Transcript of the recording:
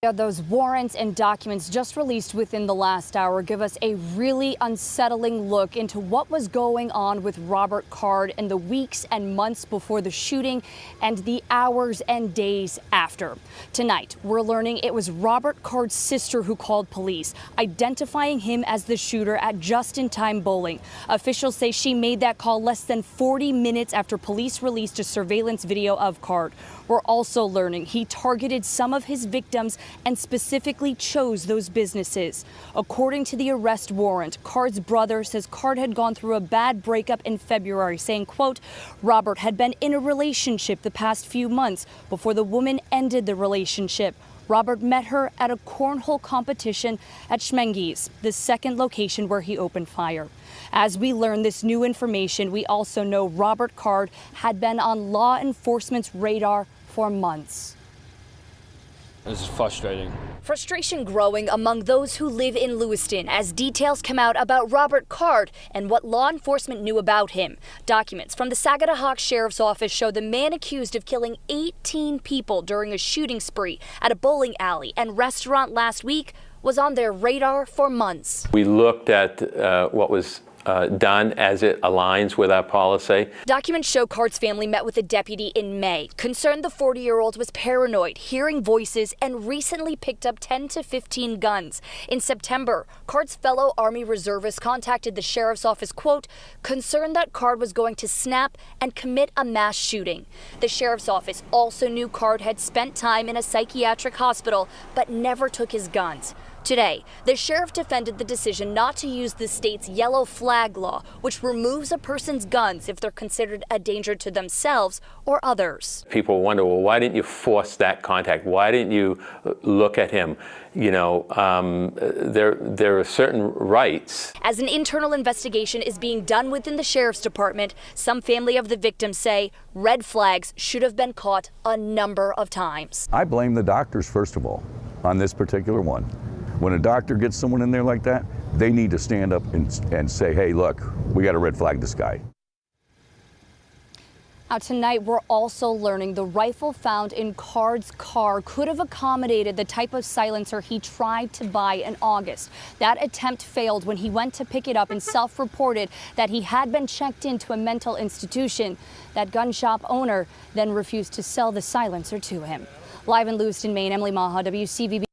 Those warrants and documents just released within the last hour give us a really unsettling look into what was going on with Robert Card in the weeks and months before the shooting and the hours and days after. Tonight, we're learning it was Robert Card's sister who called police, identifying him as the shooter at Just in Time Bowling. Officials say she made that call less than 40 minutes after police released a surveillance video of Card. We're also learning he targeted some of his victims and specifically chose those businesses. According to the arrest warrant, Card's brother says Card had gone through a bad breakup in February, saying, quote, Robert had been in a relationship the past few months before the woman ended the relationship. Robert met her at a cornhole competition at Schmenges, the second location where he opened fire. As we learn this new information, we also know Robert Card had been on law enforcement's radar for months. This is frustrating. Frustration growing among those who live in Lewiston as details come out about Robert Card and what law enforcement knew about him. Documents from the Sagadahoc Sheriff's Office show the man accused of killing 18 people during a shooting spree at a bowling alley and restaurant last week was on their radar for months. We looked at what was done as it aligns with our policy. Documents show Card's family met with a deputy in May, concerned the 40-year-old was paranoid, hearing voices, and recently picked up 10 to 15 guns. In September, Card's fellow Army reservist contacted the sheriff's office, quote, concerned that Card was going to snap and commit a mass shooting. The sheriff's office also knew Card had spent time in a psychiatric hospital, but never took his guns. Today, the sheriff defended the decision not to use the state's yellow flag law, which removes a person's guns if they're considered a danger to themselves or others. People wonder, well, why didn't you force that contact? Why didn't you look at him? You know, there are certain rights. As an internal investigation is being done within the sheriff's department, some family of the victim say red flags should have been caught a number of times. I blame the doctors, first of all, on this particular one. When a doctor gets someone in there like that, they need to stand up and say, hey, look, we got to red flag this guy. Now tonight, we're also learning the rifle found in Card's car could have accommodated the type of silencer he tried to buy in August. That attempt failed when he went to pick it up and self-reported that he had been checked into a mental institution. That gun shop owner then refused to sell the silencer to him. Live in Lewiston, Maine, Emily Maha, WCVB.